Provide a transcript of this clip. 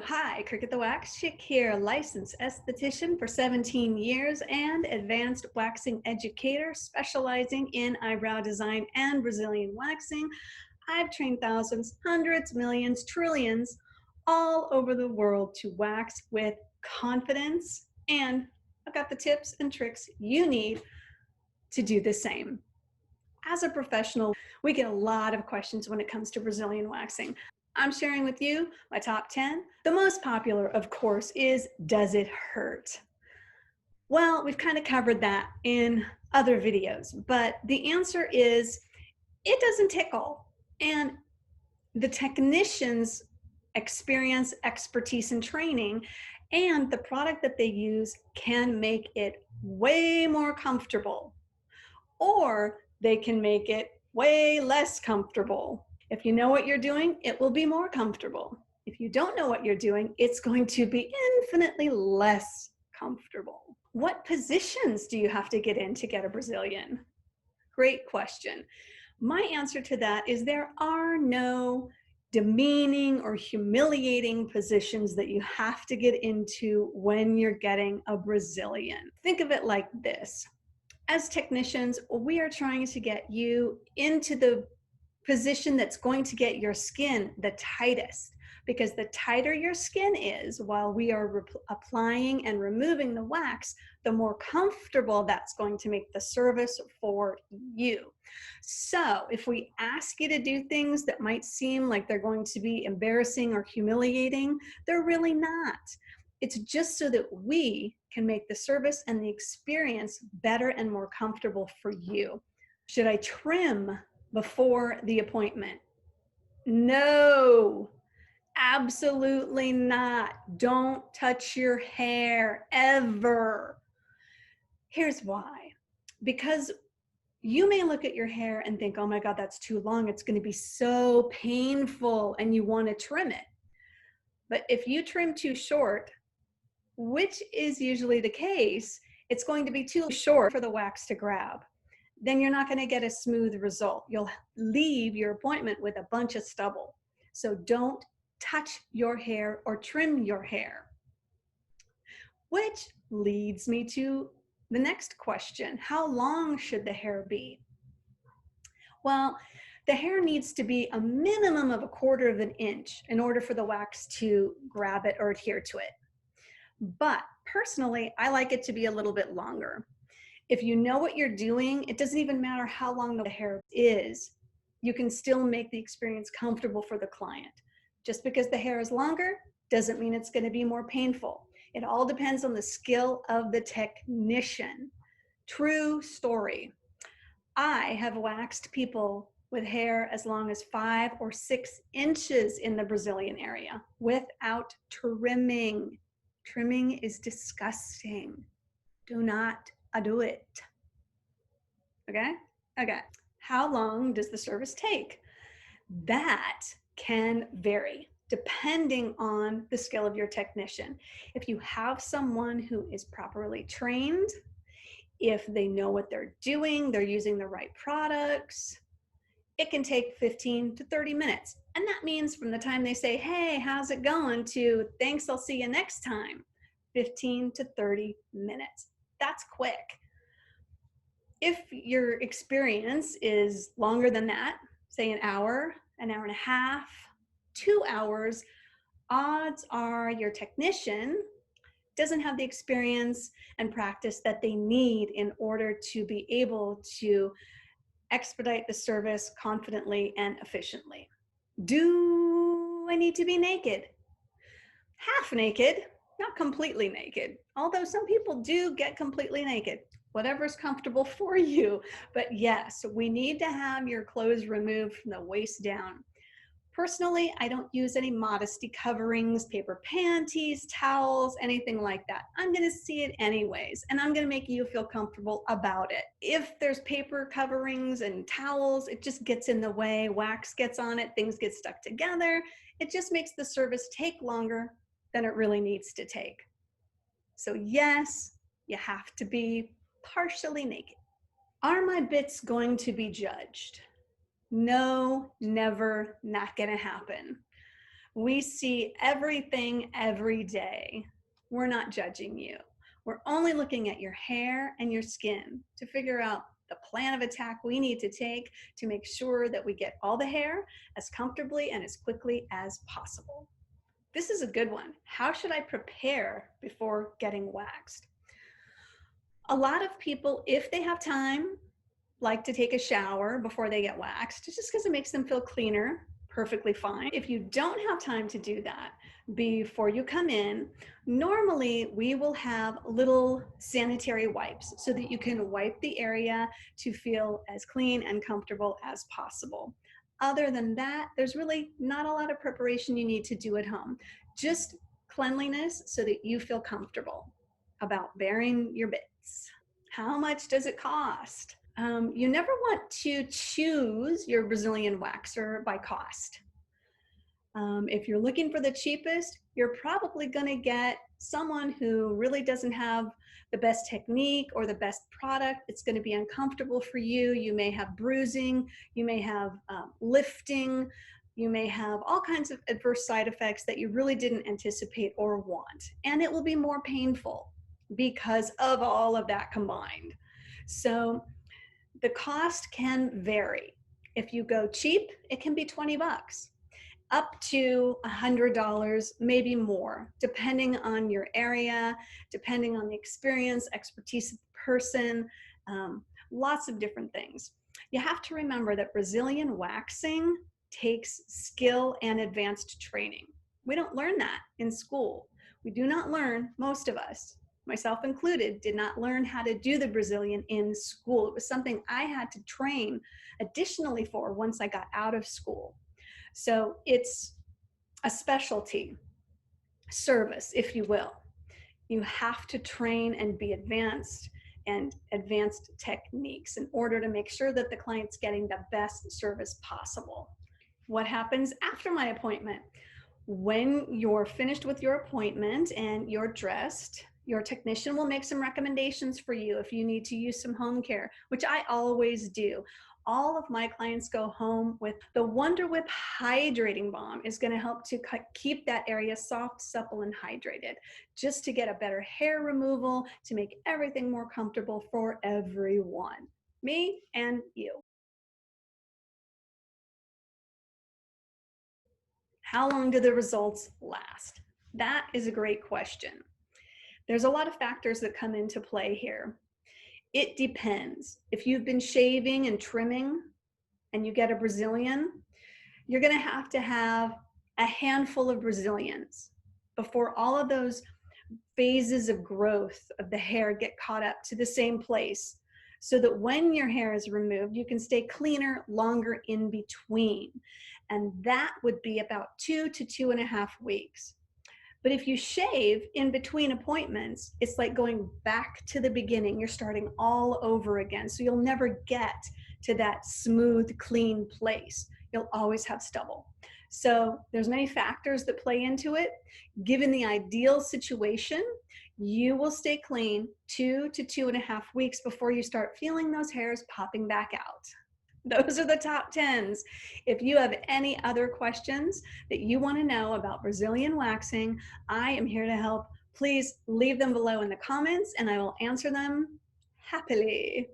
Hi, Cricket the Wax Chick here, licensed esthetician for 17 years and advanced waxing educator specializing in eyebrow design and Brazilian waxing. I've trained thousands, hundreds, millions, trillions all over the world to wax with confidence, and I've got the tips and tricks you need to do the same. As a professional, we get a lot of questions when it comes to Brazilian waxing. I'm sharing with you my top 10. The most popular, of course, is does it hurt? Well, we've kind of covered that in other videos, but the answer is it doesn't tickle. And the technician's experience, expertise, and training, and the product that they use can make it way more comfortable, or they can make it way less comfortable. If you know what you're doing, it will be more comfortable. If you don't know what you're doing, it's going to be infinitely less comfortable. What positions do you have to get in to get a Brazilian? Great question. My answer to that is there are no demeaning or humiliating positions that you have to get into when you're getting a Brazilian. Think of it like this. As technicians, we are trying to get you into the position that's going to get your skin the tightest, because the tighter your skin is while we are applying and removing the wax, the more comfortable that's going to make the service for you. So if we ask you to do things that might seem like they're going to be embarrassing or humiliating, they're really not. It's just so that we can make the service and the experience better and more comfortable for you. Should I trim before the appointment? No, absolutely not. Don't touch your hair ever. Here's why. Because you may look at your hair and think, oh my God, that's too long. It's going to be so painful, and you want to trim it. But if you trim too short, which is usually the case, it's going to be too short for the wax to grab. Then you're not going to get a smooth result. You'll leave your appointment with a bunch of stubble. So don't touch your hair or trim your hair. Which leads me to the next question. How long should the hair be? Well, the hair needs to be a minimum of 1/4 of an inch in order for the wax to grab it or adhere to it. But personally, I like it to be a little bit longer. If you know what you're doing, it doesn't even matter how long the hair is. You can still make the experience comfortable for the client. Just because the hair is longer doesn't mean it's going to be more painful. It all depends on the skill of the technician. True story. I have waxed people with hair as long as 5 or 6 inches in the Brazilian area without trimming. Trimming is disgusting. Do not do it. Okay? Okay. How long does the service take? That can vary depending on the skill of your technician. If you have someone who is properly trained, if they know what they're doing, they're using the right products, it can take 15 to 30 minutes. And that means from the time they say, hey, how's it going, to thanks, I'll see you next time, 15 to 30 minutes. That's quick. If your experience is longer than that, say an hour and a half, 2 hours, odds are your technician doesn't have the experience and practice that they need in order to be able to expedite the service confidently and efficiently. Do I need to be naked? Half naked, not completely naked. Although some people do get completely naked. Whatever's comfortable for you. But yes, we need to have your clothes removed from the waist down. Personally, I don't use any modesty coverings, paper panties, towels, anything like that. I'm going to see it anyways, and I'm going to make you feel comfortable about it. If there's paper coverings and towels, it just gets in the way, wax gets on it, things get stuck together. It just makes the service take longer than it really needs to take. So yes, you have to be partially naked. Are my bits going to be judged? No, never, not gonna happen. We see everything every day. We're not judging you. We're only looking at your hair and your skin to figure out the plan of attack we need to take to make sure that we get all the hair as comfortably and as quickly as possible. This is a good one. How should I prepare before getting waxed? A lot of people, if they have time, like to take a shower before they get waxed, just because it makes them feel cleaner. Perfectly fine. If you don't have time to do that before you come in, normally we will have little sanitary wipes so that you can wipe the area to feel as clean and comfortable as possible. Other than that, there's really not a lot of preparation you need to do at home. Just cleanliness so that you feel comfortable about bearing your bits. How much does it cost? You never want to choose your Brazilian waxer by cost. If you're looking for the cheapest, you're probably going to get someone who really doesn't have the best technique or the best product. It's going to be uncomfortable for you. You may have bruising, you may have lifting, you may have all kinds of adverse side effects that you really didn't anticipate or want. And it will be more painful because of all of that combined. So the cost can vary. If you go cheap, it can be 20 bucks, up to $100, maybe more, depending on your area, depending on the experience, expertise of the person, lots of different things. You have to remember that Brazilian waxing takes skill and advanced training. We don't learn that in school. We do not learn, most of us, myself included, did not learn how to do the Brazilian in school. It was something I had to train additionally for once I got out of school. So it's a specialty service, if you will. You have to train and be advanced and advanced techniques in order to make sure that the client's getting the best service possible. What happens after my appointment? When you're finished with your appointment and you're dressed, your technician will make some recommendations for you if you need to use some home care, which I always do. All of my clients go home with the Wonder Whip Hydrating Balm. Is going to help to keep that area soft, supple, and hydrated, just to get a better hair removal, to make everything more comfortable for everyone, me and you. How long do the results last? That is a great question. There's a lot of factors that come into play here. It depends. If you've been shaving and trimming and you get a Brazilian, you're going to have a handful of Brazilians before all of those phases of growth of the hair get caught up to the same place, so that when your hair is removed, you can stay cleaner longer in between. And that would be about 2 to 2.5 weeks. But if you shave in between appointments, it's like going back to the beginning. You're starting all over again. So you'll never get to that smooth, clean place. You'll always have stubble. So there's many factors that play into it. Given the ideal situation, you will stay clean 2 to 2.5 weeks before you start feeling those hairs popping back out. Those are the top 10s. If you have any other questions that you want to know about Brazilian waxing, I am here to help. Please leave them below in the comments and I will answer them happily.